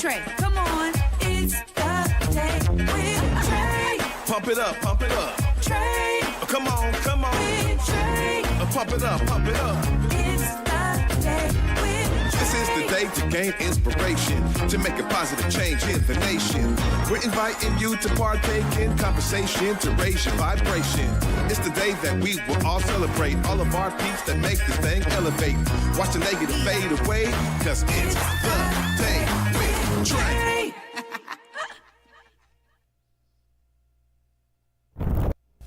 Trae. Come on, it's the day with Trae. Pump it up, pump it up. Trae. Come on, come on. With Trae. Pump it up, pump it up. It's the day with Trae. This is the day to gain inspiration, to make a positive change in the nation. We're inviting you to partake in conversation, to raise your vibration. It's the day that we will all celebrate all of our peeps that make this thing elevate. Watch the negative fade away, cause it's the day with Trae.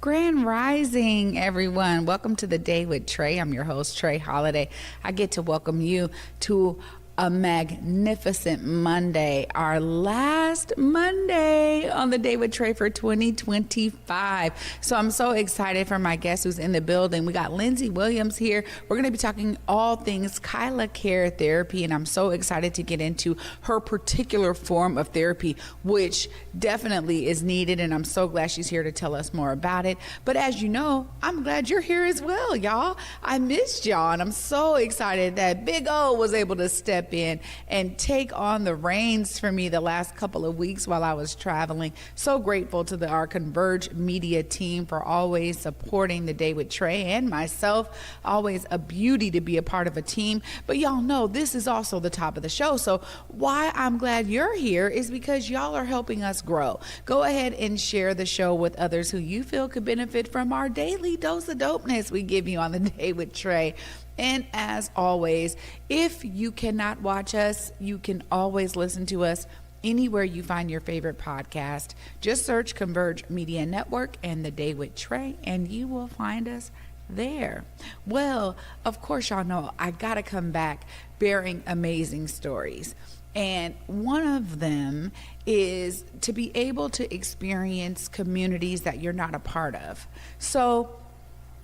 Grand Rising, everyone. Welcome to the Day with Trae. I'm your host, Trae Holiday. I get to welcome you to a magnificent Monday, our last Monday on the Day with Trae for 2025. So I'm so excited for my guest who's in the building. We got Lyndsey Williams here. We're going to be talking all things Kyla Care Therapy, and I'm so excited to get into her particular form of therapy, which definitely is needed, and I'm so glad she's here to tell us more about it. But as you know, I'm glad you're here as well, y'all. I missed y'all, and I'm so excited that Big O was able to step in and take on the reins for me the last couple of weeks while I was traveling. So grateful to our Converge Media team for always supporting the Day with Trae and myself. Always a beauty to be a part of a team. But y'all know this is also the top of the show. So why I'm glad you're here is because y'all are helping us grow. Go ahead and share the show with others who you feel could benefit from our daily dose of dopeness we give you on the Day with Trae. And as always, if you cannot watch us, you can always listen to us anywhere you find your favorite podcast. Just search Converge Media Network and The Day with Trae, and you will find us there. Well, of course, y'all know I gotta come back bearing amazing stories. And one of them is to be able to experience communities that you're not a part of. So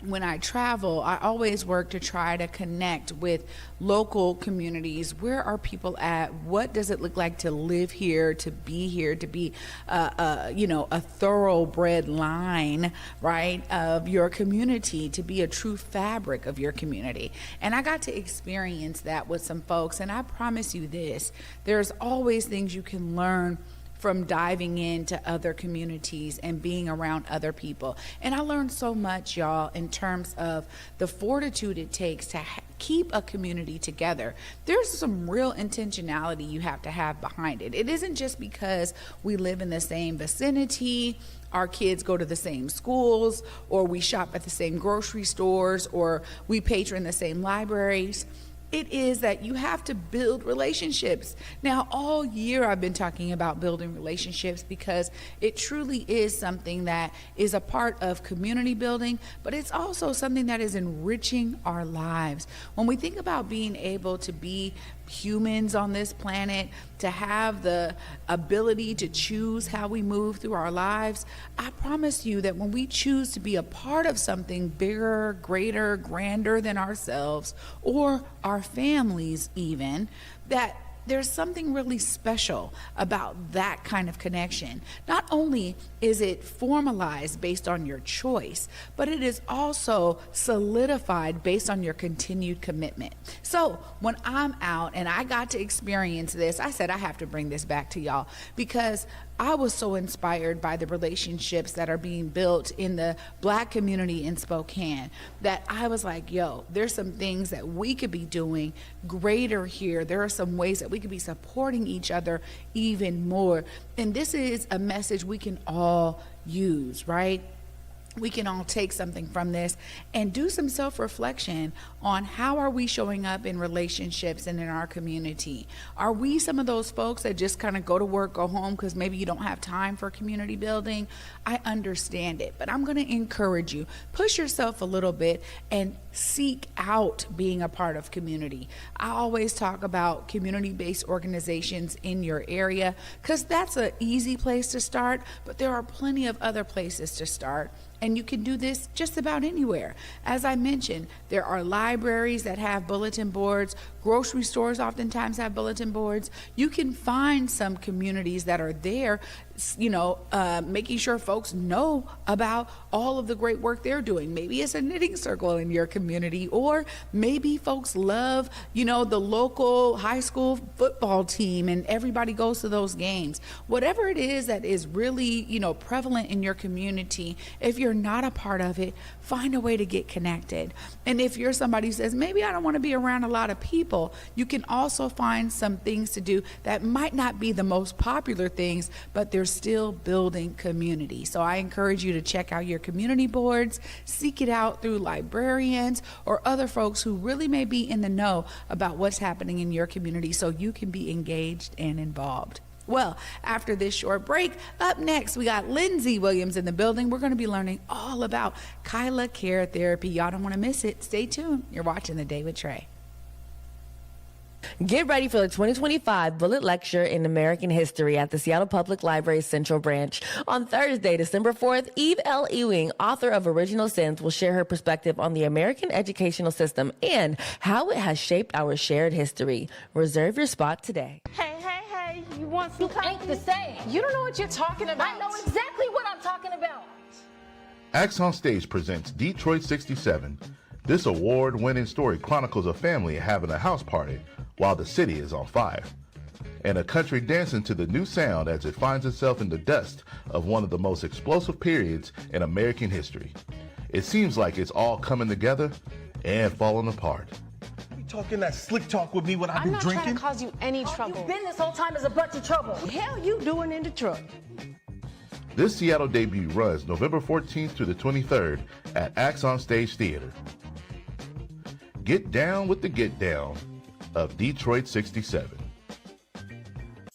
when I travel, I always work to try to connect with local communities. Where are people at? What does it look like to live here, to be a thoroughbred line, right, of your community, to be a true fabric of your community. And I got to experience that with some folks. And I promise you this, there's always things you can learn from diving into other communities and being around other people. And I learned so much, y'all, in terms of the fortitude it takes to keep a community together. There's some real intentionality you have to have behind it. It isn't just because we live in the same vicinity, our kids go to the same schools, or we shop at the same grocery stores, or we patron the same libraries. It is that you have to build relationships. Now, all year I've been talking about building relationships because it truly is something that is a part of community building, but it's also something that is enriching our lives. When we think about being able to be humans on this planet, to have the ability to choose how we move through our lives, I promise you that when we choose to be a part of something bigger, greater, grander than ourselves or our families even, that there's something really special about that kind of connection. Not only is it formalized based on your choice, but it is also solidified based on your continued commitment. So when I'm out and I got to experience this, I said I have to bring this back to y'all because I was so inspired by the relationships that are being built in the Black community in Spokane that I was like, yo, there's some things that we could be doing greater here. There are some ways that we could be supporting each other even more. And this is a message we can all use, right? We can all take something from this and do some self-reflection on how are we showing up in relationships and in our community. Are we some of those folks that just kind of go to work, go home because maybe you don't have time for community building? I understand it, but I'm going to encourage you, push yourself a little bit and seek out being a part of community. I always talk about community-based organizations in your area because that's an easy place to start, but there are plenty of other places to start. And you can do this just about anywhere. As I mentioned, there are libraries that have bulletin boards. Grocery stores oftentimes have bulletin boards. You can find some communities that are there making sure folks know about all of the great work they're doing. Maybe it's a knitting circle in your community, or maybe folks love, the local high school football team and everybody goes to those games. Whatever it is that is really, prevalent in your community, if you're not a part of it, find a way to get connected. And if you're somebody who says, maybe I don't want to be around a lot of people, you can also find some things to do that might not be the most popular things, but they're still building community. So I encourage you to check out your community boards, seek it out through librarians or other folks who really may be in the know about what's happening in your community so you can be engaged and involved. Well, after this short break, up next, we got Lyndsey Williams in the building. We're going to be learning all about Kyla Care Therapy. Y'all don't want to miss it. Stay tuned. You're watching The Day with Trae. Get ready for the 2025 Bullet Lecture in American History at the Seattle Public Library Central Branch. On Thursday, December 4th, Eve L. Ewing, author of Original Sins, will share her perspective on the American educational system and how it has shaped our shared history. Reserve your spot today. Hey, you want some coffee? Ain't the same. You don't know what you're talking about. I know exactly what I'm talking about. Acts on Stage presents Detroit 67. This award-winning story chronicles a family having a house party while the city is on fire, and a country dancing to the new sound as it finds itself in the dust of one of the most explosive periods in American history. It seems like it's all coming together and falling apart. You talking that slick talk with me when I've been drinking? I'm not trying to cause you any trouble. You've been this whole time as a bunch of trouble. What the hell you doing in Detroit? This Seattle debut runs November 14th to the 23rd at Acts on Stage Theater. Get down with the get down of Detroit 67.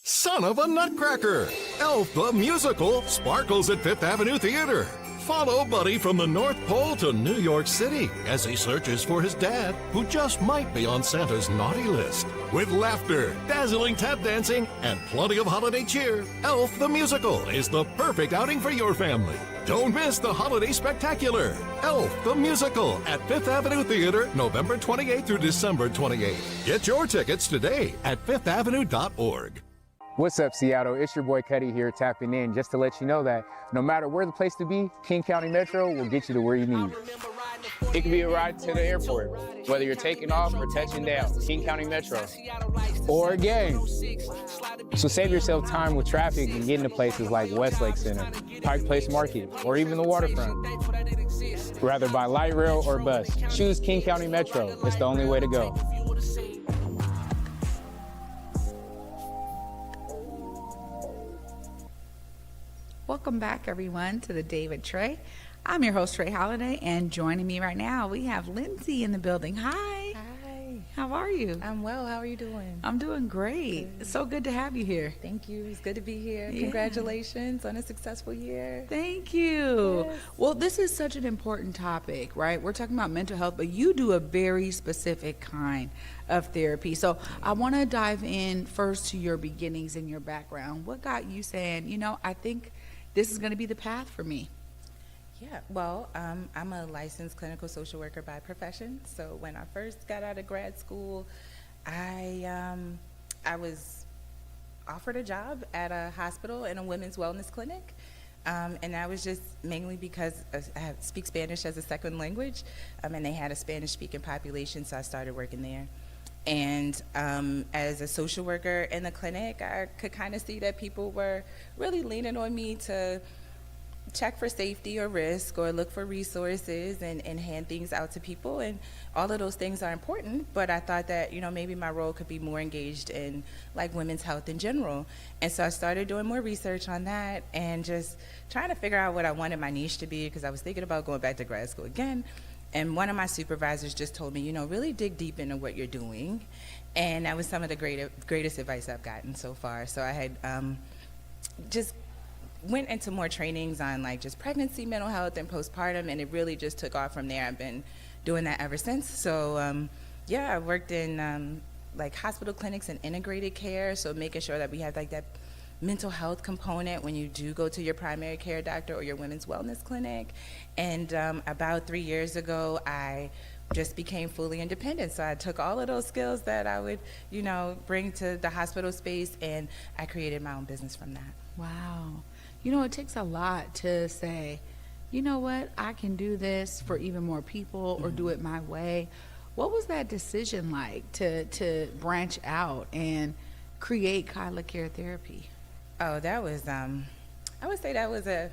Son of a nutcracker! Elf the Musical sparkles at Fifth Avenue Theater. Follow Buddy from the North Pole to New York City as he searches for his dad, who just might be on Santa's naughty list. With laughter, dazzling tap dancing, and plenty of holiday cheer, Elf the Musical is the perfect outing for your family. Don't miss the holiday spectacular. Elf the Musical at Fifth Avenue Theater, November 28th through December 28th. Get your tickets today at fifthavenue.org. What's up, Seattle? It's your boy Cuddy here tapping in just to let you know that no matter where the place to be, King County Metro will get you to where you need. It could be a ride to the airport, whether you're taking off or touching down, King County Metro, or a game. So save yourself time with traffic and get into places like Westlake Center, Pike Place Market, or even the waterfront. Rather by light rail or bus, choose King County Metro. It's the only way to go. Welcome back, everyone, to The Day with Trae. I'm your host, Trae Holiday, and joining me right now, we have Lyndsey in the building. Hi. Hi. How are you? I'm well. How are you doing? I'm doing great. Good. It's so good to have you here. Thank you. It's good to be here. Yeah. Congratulations on a successful year. Thank you. Yes. Well, this is such an important topic, right? We're talking about mental health, but you do a very specific kind of therapy. So I want to dive in first to your beginnings and your background. What got you saying, I think this is going to be the path for me? Yeah, well, I'm a licensed clinical social worker by profession. So when I first got out of grad school, I was offered a job at a hospital in a women's wellness clinic. And that was just mainly because I speak Spanish as a second language, and they had a Spanish-speaking population, so I started working there. And as a social worker in the clinic, I could kind of see that people were really leaning on me to check for safety or risk or look for resources and hand things out to people. And all of those things are important, but I thought that, maybe my role could be more engaged in like women's health in general. And so I started doing more research on that and just trying to figure out what I wanted my niche to be, because I was thinking about going back to grad school again. And one of my supervisors just told me, really dig deep into what you're doing. And that was some of the greatest advice I've gotten so far. So I had just went into more trainings on like just pregnancy, mental health, and postpartum, and it really just took off from there. I've been doing that ever since. So I worked in like hospital clinics and integrated care, so making sure that we have like that mental health component when you do go to your primary care doctor or your women's wellness clinic. And about 3 years ago, I just became fully independent. So I took all of those skills that I would, bring to the hospital space, and I created my own business from that. Wow. you know, it takes a lot to say, you know what, I can do this for even more people or do it my way. What was that decision like to branch out and create Kyla Care Therapy? Oh, that was I would say that was a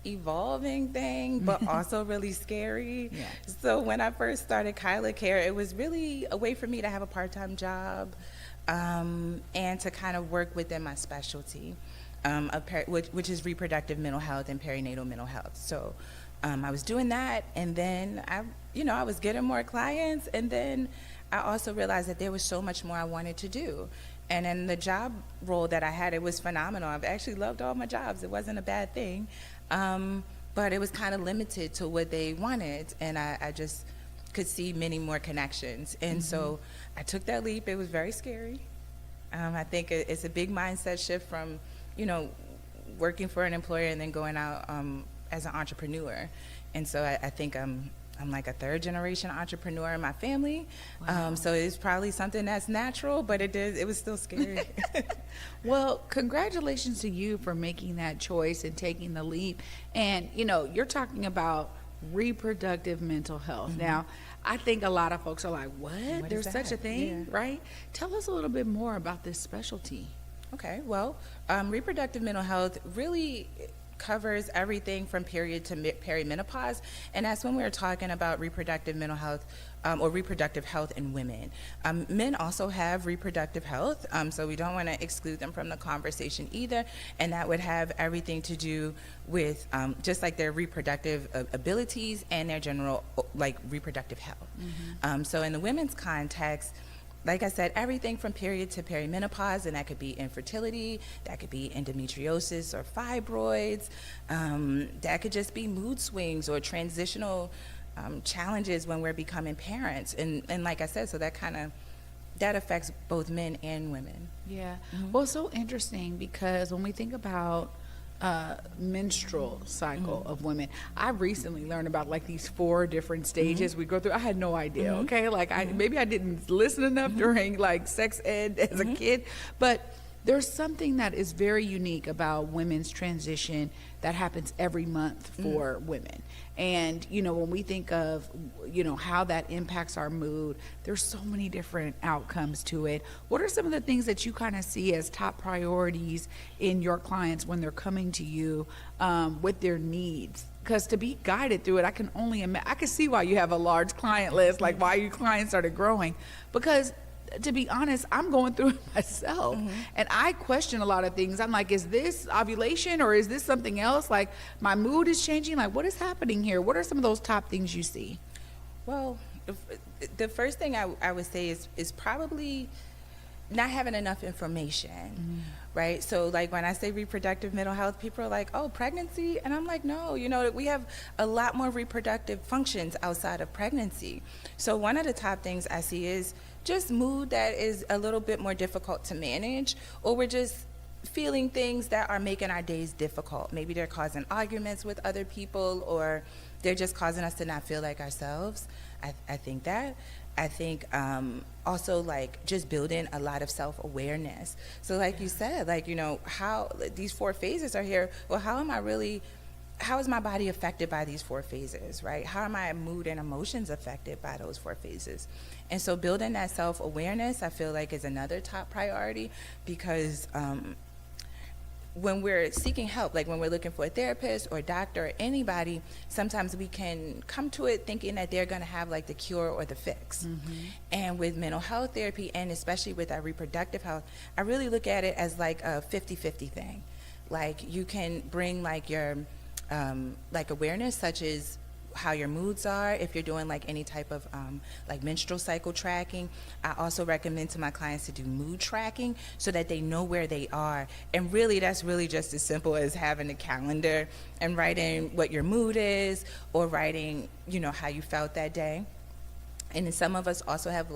evolving thing, but also really scary. Yeah. So when I first started Kyla Care, it was really a way for me to have a part-time job, and to kind of work within my specialty, which is reproductive mental health and perinatal mental health. So I was doing that, and then I was getting more clients, and then I also realized that there was so much more I wanted to do. And in the job role that I had, it was phenomenal. I've actually loved all my jobs. It wasn't a bad thing. But it was kind of limited to what they wanted, and I just could see many more connections. And so I took that leap. It was very scary. I think it's a big mindset shift from, working for an employer and then going out as an entrepreneur. And so I think I'm like a third generation entrepreneur in my family. Wow. So it's probably something that's natural, but it was still scary. Well, congratulations to you for making that choice and taking the leap. And, you're talking about reproductive mental health. Now, I think a lot of folks are like, what? There's is such a that? thing, Yeah. right? Tell us a little bit more about this specialty. Okay, well, reproductive mental health really covers everything from period to perimenopause, and that's when we're talking about reproductive mental health or reproductive health in women. Men also have reproductive health, so we don't want to exclude them from the conversation either, and that would have everything to do with just like their reproductive abilities and their general reproductive health. So in the women's context, like I said, everything from period to perimenopause, and that could be infertility, that could be endometriosis or fibroids, that could just be mood swings or transitional challenges when we're becoming parents. And like I said, so that affects both men and women. Yeah. Well, it's so interesting because when we think about menstrual cycle of women, I recently learned about these 4 different stages we go through. I had no idea. Okay, maybe I didn't listen enough during sex ed as a kid, but there's something that is very unique about women's transition that happens every month for women. And, when we think of, how that impacts our mood, there's so many different outcomes to it. What are some of the things that you kind of see as top priorities in your clients when they're coming to you with their needs? Because to be guided through it, I can only imagine, I can see why you have a large client list, why your clients started growing. Because to be honest, I'm going through it myself, and I question a lot of things. I'm like, is this ovulation or is this something else? My mood is changing. What is happening here? What are some of those top things you see? Well, the first thing I would say is probably not having enough information, right? So when I say reproductive mental health, people are like, oh, pregnancy? And I'm like, no, we have a lot more reproductive functions outside of pregnancy. So one of the top things I see is just mood that is a little bit more difficult to manage, or we're just feeling things that are making our days difficult. Maybe they're causing arguments with other people, or they're just causing us to not feel like ourselves. I think that. I think also just building a lot of self-awareness. So like you said, how these 4 phases are here. Well, how is my body affected by these 4 phases, right? How are my mood and emotions affected by those 4 phases? And so building that self-awareness, I feel is another top priority, because when we're seeking help, when we're looking for a therapist or a doctor or anybody, sometimes we can come to it thinking that they're going to have the cure or the fix. And with mental health therapy, and especially with our reproductive health, I really look at it as a 50-50 thing. You can bring your awareness, such as how your moods are, if you're doing any type of menstrual cycle tracking. I also recommend to my clients to do mood tracking so that they know where they are. And really, that's really just as simple as having a calendar and writing what your mood is, or writing how you felt that day. And then some of us also have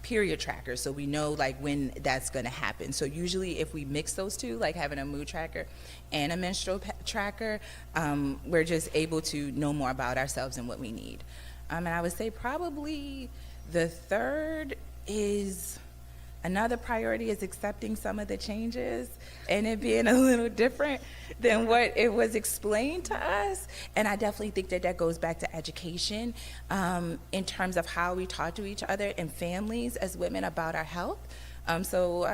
period trackers, so we know when that's going to happen. So usually if we mix those two, having a mood tracker and a menstrual tracker, we're just able to know more about ourselves and what we need. And I would say probably the third is Another priority is accepting some of the changes and it being a little different than what it was explained to us. And I definitely think that that goes back to education in terms of how we talk to each other and families as women about our health. So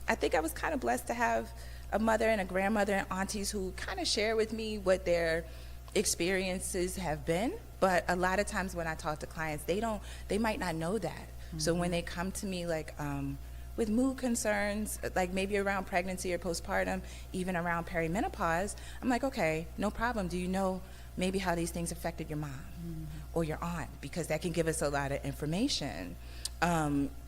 I think I was kind of blessed to have a mother and a grandmother and aunties who kind of share with me what their experiences have been. But a lot of times when I talk to clients, they might not know that. Mm-hmm. So when they come to me like with mood concerns, like maybe around pregnancy or postpartum, even around perimenopause, I'm like, okay, no problem. Do you know maybe how these things affected your mom or your aunt? Because that can give us a lot of information.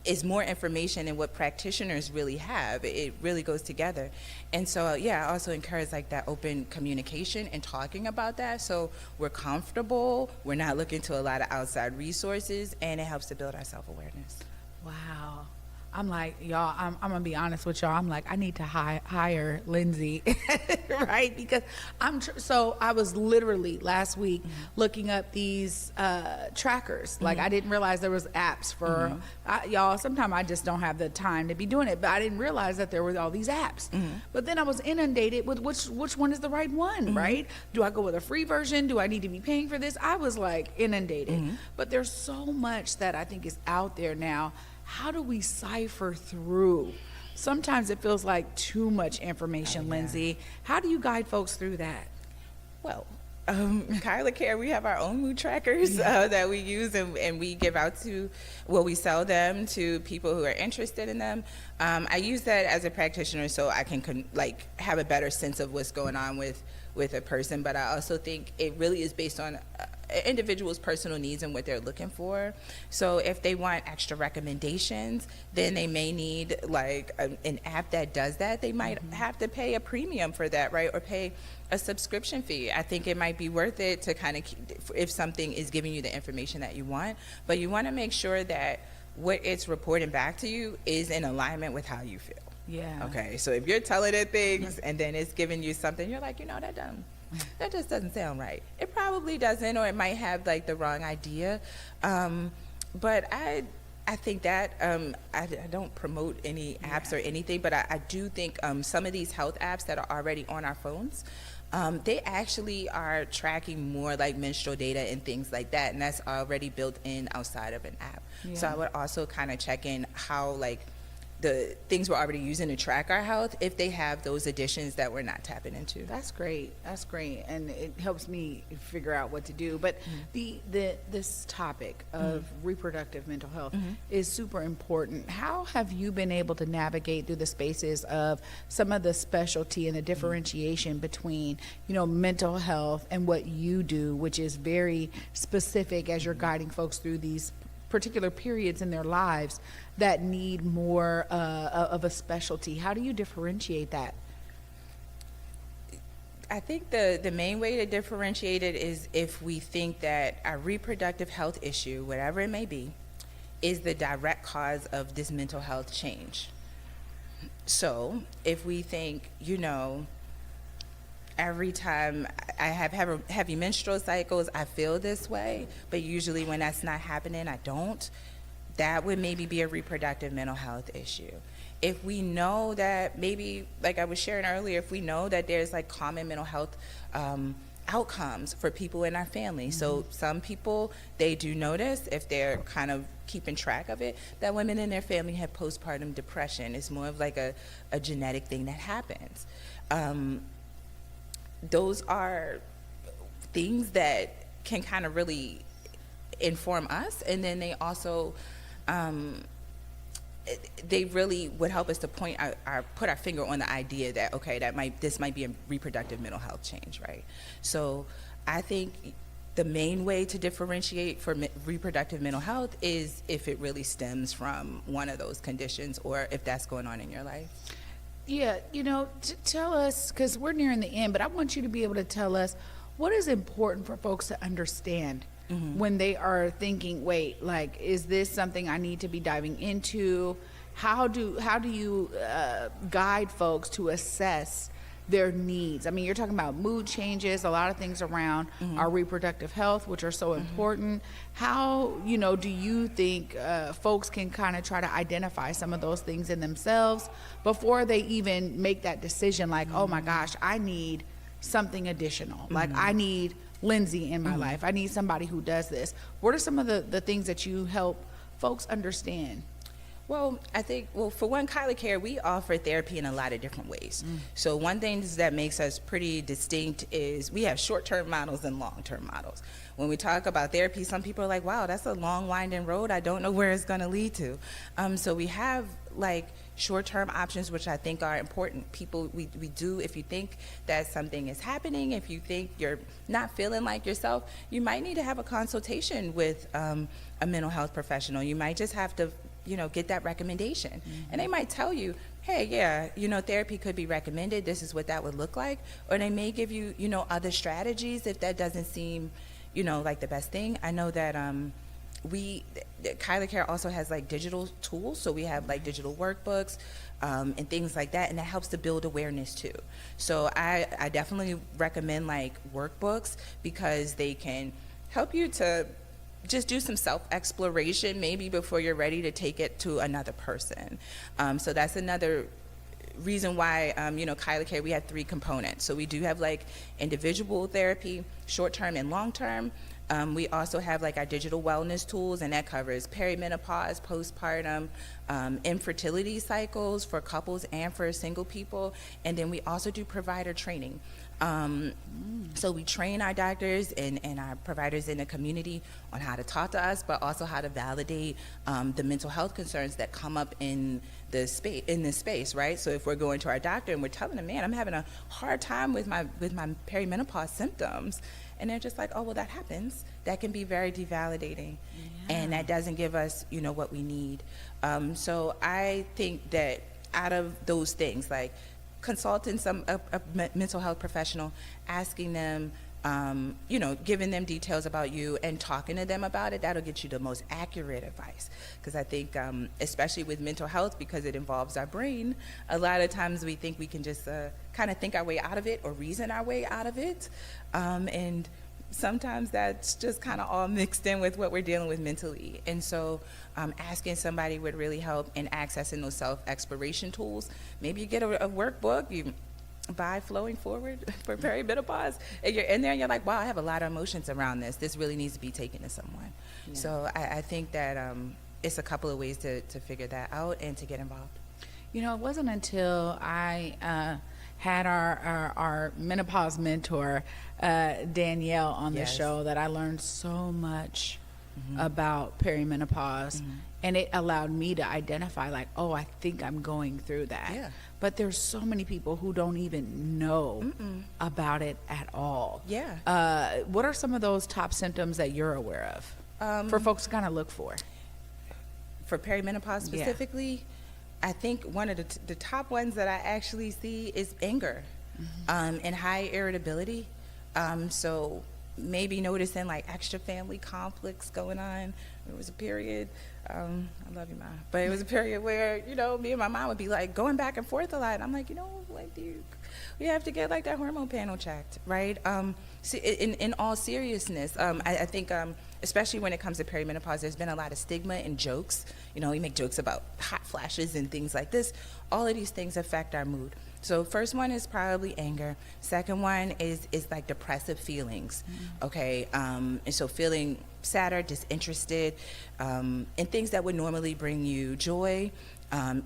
Is more information than what practitioners really have. It really goes together. And so, yeah, I also encourage like that open communication and talking about that so we're comfortable, we're not looking to a lot of outside resources, and it helps to build our self-awareness. Wow. I'm like, y'all, I'm going to be honest with y'all. I'm like, I need to hire Lyndsey, right? Because so I was literally last week looking up these trackers. Like, I didn't realize there was apps for, y'all, sometimes I just don't have the time to be doing it, but I didn't realize that there were all these apps. But then I was inundated with which one is the right one, right? Do I go with a free version? Do I need to be paying for this? I was like inundated. But there's so much that I think is out there now. How do we cipher through? Sometimes it feels like too much information, Lyndsey. How do you guide folks through that? Well, Kyla Care, we have our own mood trackers that we use and we give out to, we sell them to people who are interested in them. I use that as a practitioner so I can have a better sense of what's going on with a person, but I also think it really is based on individuals' personal needs and what they're looking for. So if they want extra recommendations, then they may need like an app that does that. They might have to pay a premium for that, right? Or pay a subscription fee. I think it might be worth it to kind of if something is giving you the information that you want, but you want to make sure that what it's reporting back to you is in alignment with how you feel. Yeah. Okay, so if you're telling it things and then it's giving you something, you're like, that just doesn't sound right. It probably doesn't, or it might have like the wrong idea. But I think that I don't promote any apps or anything, but I do think some of these health apps that are already on our phones, they actually are tracking more like menstrual data and things like that, and that's already built in outside of an app. So I would also kind of check in how like the things we're already using to track our health, if they have those additions that we're not tapping into. That's great. That's great. And it helps me figure out what to do. But this topic of reproductive mental health is super important. How have you been able to navigate through the spaces of some of the specialty and the differentiation between, mental health and what you do, which is very specific as you're guiding folks through these particular periods in their lives that need more of a specialty? How do you differentiate that? I think the main way to differentiate it is if we think that a reproductive health issue, whatever it may be, is the direct cause of this mental health change. So if we think, every time I have heavy menstrual cycles, I feel this way, but usually when that's not happening, I don't. That would maybe be a reproductive mental health issue. If we know that maybe, like I was sharing earlier, if we know that there's like common mental health outcomes for people in our family. So some people, they do notice, if they're kind of keeping track of it, that women in their family have postpartum depression. It's more of like a genetic thing that happens. Those are things that can kind of really inform us, and then they also they really would help us to put our finger on the idea that this might be a reproductive mental health change, right? So I think the main way to differentiate for reproductive mental health is if it really stems from one of those conditions, or if that's going on in your life. Yeah, tell us, because we're nearing the end, but I want you to be able to tell us what is important for folks to understand when they are thinking, wait, like, is this something I need to be diving into? How do you guide folks to assess their needs. I mean, you're talking about mood changes, a lot of things around our reproductive health, which are so important. How, do you think folks can kind of try to identify some of those things in themselves before they even make that decision, like, oh my gosh, I need something additional. Like, I need Lyndsey in my life. I need somebody who does this. What are some of the things that you help folks understand? Well, I think, for one, Kyla Care, we offer therapy in a lot of different ways. So one thing that makes us pretty distinct is we have short-term models and long-term models. When we talk about therapy, some people are like, wow, that's a long, winding road. I don't know where it's going to lead to. So we have, like, short-term options, which I think are important. People, we do, if you think that something is happening, if you think you're not feeling like yourself, you might need to have a consultation with a mental health professional. You might just have to get that recommendation. And they might tell you, hey, yeah, therapy could be recommended. This is what that would look like. Or they may give you, other strategies if that doesn't seem, like the best thing. I know that Kyla Care also has like digital tools. So we have like digital workbooks and things like that. And that helps to build awareness too. So I definitely recommend like workbooks because they can help you to just do some self-exploration maybe before you're ready to take it to another person. So that's another reason why, Kyla Care, we have 3 components. So we do have like individual therapy, short-term and long-term. We also have like our digital wellness tools, and that covers perimenopause, postpartum, infertility cycles for couples and for single people. And then we also do provider training. So we train our doctors and our providers in the community on how to talk to us, but also how to validate the mental health concerns that come up in this space, right? So if we're going to our doctor and we're telling them, man, I'm having a hard time with my perimenopause symptoms, and they're just like, oh, well, that happens. That can be very devalidating, and that doesn't give us, what we need. So I think that out of those things, like consulting a mental health professional, asking them, giving them details about you and talking to them about it, that'll get you the most accurate advice. Because I think, especially with mental health, because it involves our brain, a lot of times we think we can just kind of think our way out of it or reason our way out of it. And sometimes that's just kind of all mixed in with what we're dealing with mentally. And so asking somebody would really help in accessing those self-exploration tools. Maybe you get a workbook, you buy Flowing Forward for perimenopause, and you're in there and you're like, wow, I have a lot of emotions around this. This really needs to be taken to someone. So I think that it's a couple of ways to figure that out and to get involved. It wasn't until I had our menopause mentor, Danielle, on the show that I learned so much about perimenopause. And it allowed me to identify, like, oh, I think I'm going through that. Yeah. But there's so many people who don't even know about it at all. Yeah. What are some of those top symptoms that you're aware of for folks to kind of look for? For perimenopause specifically, I think one of the top ones that I actually see is anger and high irritability. So maybe noticing like extra family conflicts going on. There was a period, I love you, Ma, but it was a period where, me and my mom would be like going back and forth a lot. And I'm like, like, we have to get like that hormone panel checked, right? In all seriousness, I think, especially when it comes to perimenopause, there's been a lot of stigma and jokes. We make jokes about hot flashes and things like this. All of these things affect our mood. So first one is probably anger. Second one is like depressive feelings, okay? And so feeling sad or disinterested in things that would normally bring you joy.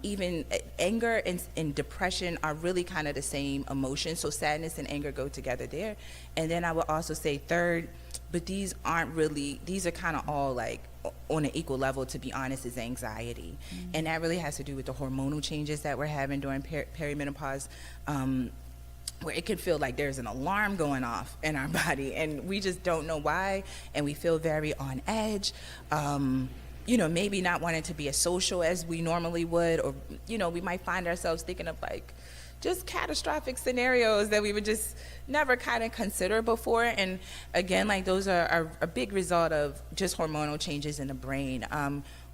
Even anger and depression are really kind of the same emotion. So sadness and anger go together there. And then I would also say third, but these are kind of all like on an equal level, to be honest, is anxiety. And that really has to do with the hormonal changes that we're having during perimenopause, where it can feel like there's an alarm going off in our body and we just don't know why, and we feel very on edge. Maybe not wanting to be as social as we normally would, or, we might find ourselves thinking of like just catastrophic scenarios that we would just never kind of consider before. And again, like those are a big result of just hormonal changes in the brain.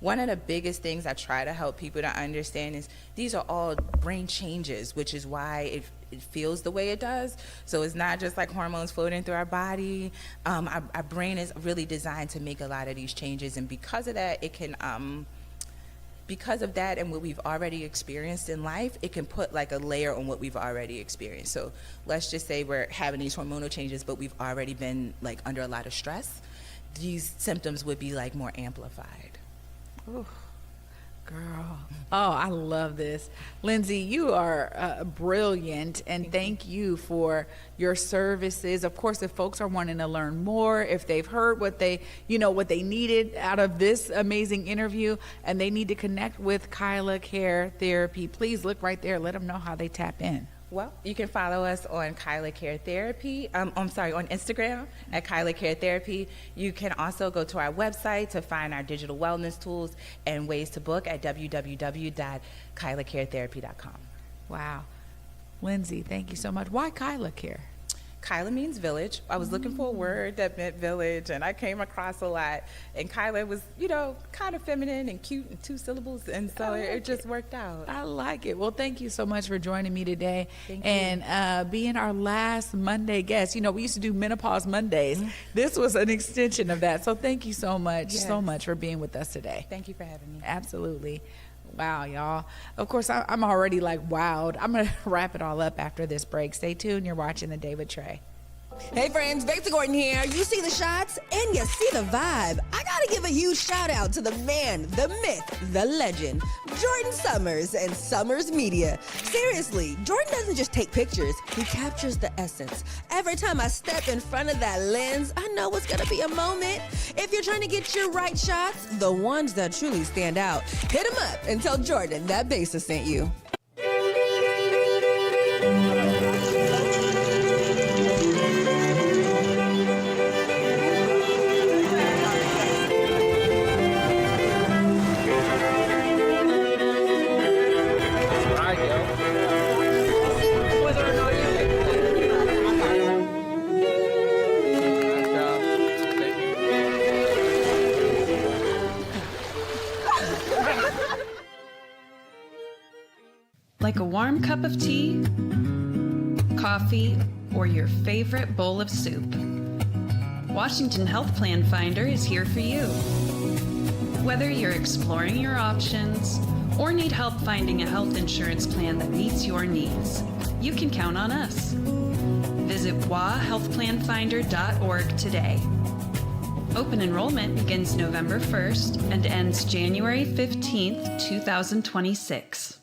One of the biggest things I try to help people to understand is these are all brain changes, which is why it feels the way it does. So it's not just like hormones floating through our body. Our brain is really designed to make a lot of these changes, and because of that, it can because of that and what we've already experienced in life, it can put like a layer on what we've already experienced. So let's just say we're having these hormonal changes, but we've already been like under a lot of stress. These symptoms would be like more amplified. Ooh, girl. Oh, I love this. Lyndsey, you are brilliant, and thank you for your services. Of course, if folks are wanting to learn more, if they've heard what they needed out of this amazing interview, and they need to connect with Kyla Care Therapy, please look right there. Let them know how they tap in. Well, you can follow us on Kyla Care Therapy. On Instagram at Kyla Care Therapy. You can also go to our website to find our digital wellness tools and ways to book at www.kylacaretherapy.com. Wow. Lyndsey, thank you so much. Why Kyla Care? Kyla means village. I was looking for a word that meant village, and I came across a lot. And Kyla was, kind of feminine and cute and 2 syllables, and so it just worked out. I like it. Well, thank you so much for joining me today. Thank you. And being our last Monday guest. We used to do Menopause Mondays. This was an extension of that. So thank you so much, for being with us today. Thank you for having me. Absolutely. Wow, y'all. Of course, I'm already like wowed. I'm going to wrap it all up after this break. Stay tuned. You're watching The Day with Trae. Hey friends, Victor Gordon here. You see the shots and you see the vibe. I gotta give a huge shout out to the man, the myth, the legend, Jordan Summers and Summers Media. Seriously, Jordan doesn't just take pictures, he captures the essence. Every time I step in front of that lens, I know it's gonna be a moment. If you're trying to get your right shots, the ones that truly stand out, hit him up and tell Jordan that Basa sent you. Like a warm cup of tea, coffee, or your favorite bowl of soup, Washington Health Plan Finder is here for you. Whether you're exploring your options or need help finding a health insurance plan that meets your needs, you can count on us. Visit wahealthplanfinder.org today. Open enrollment begins November 1st and ends January 15th, 2026.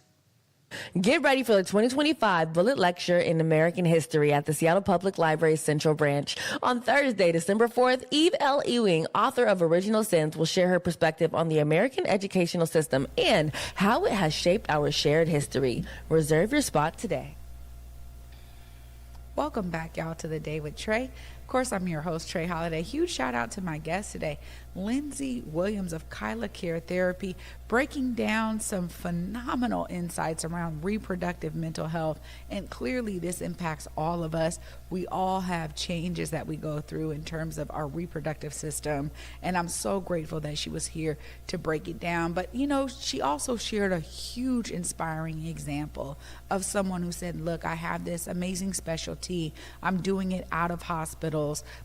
Get ready for the 2025 Bullet Lecture in American History at the Seattle Public Library Central Branch. On Thursday, December 4th, Eve L. Ewing, author of Original Sins, will share her perspective on the American educational system and how it has shaped our shared history. Reserve your spot today. Welcome back, y'all, to The Day with Trae. Of course, I'm your host, Trae Holiday. Huge shout out to my guest today, Lyndsey Williams of Kyla Care Therapy, breaking down some phenomenal insights around reproductive mental health. And clearly, this impacts all of us. We all have changes that we go through in terms of our reproductive system. And I'm so grateful that she was here to break it down. But, she also shared a huge inspiring example of someone who said, look, I have this amazing specialty. I'm doing it out of hospitals,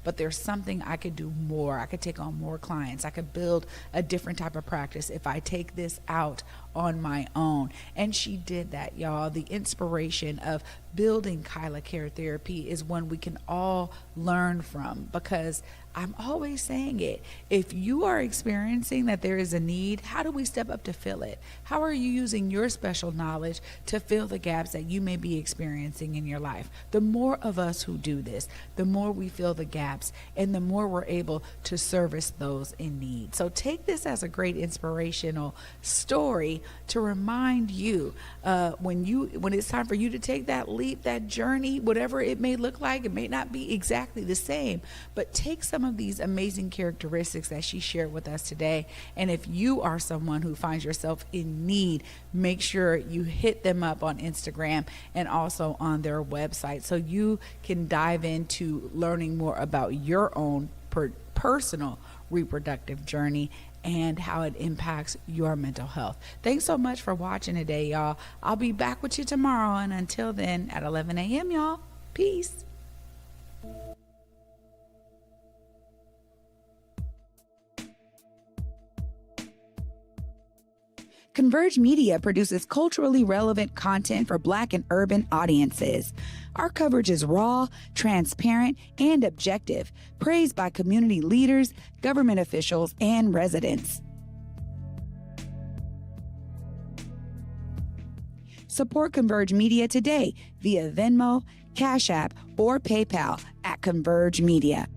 but there's something I could do more. I could take on more clients. I could build a different type of practice if I take this out on my own. And she did that, y'all. The inspiration of building Kyla Care Therapy is one we can all learn from, because I'm always saying it. If you are experiencing that there is a need, how do we step up to fill it? How are you using your special knowledge to fill the gaps that you may be experiencing in your life? The more of us who do this, the more we fill the gaps, and the more we're able to service those in need. So take this as a great inspirational story to remind you when it's time for you to take that leap, that journey, whatever it may look like. It may not be exactly the same, but take some of these amazing characteristics that she shared with us today. And if you are someone who finds yourself in need, make sure you hit them up on Instagram and also on their website so you can dive into learning more about your own personal reproductive journey and how it impacts your mental health. Thanks so much for watching today, y'all. I'll be back with you tomorrow, and until then, at 11 a.m., y'all. Peace. Converge Media produces culturally relevant content for Black and urban audiences. Our coverage is raw, transparent, and objective, praised by community leaders, government officials, and residents. Support Converge Media today via Venmo, Cash App, or PayPal at Converge Media.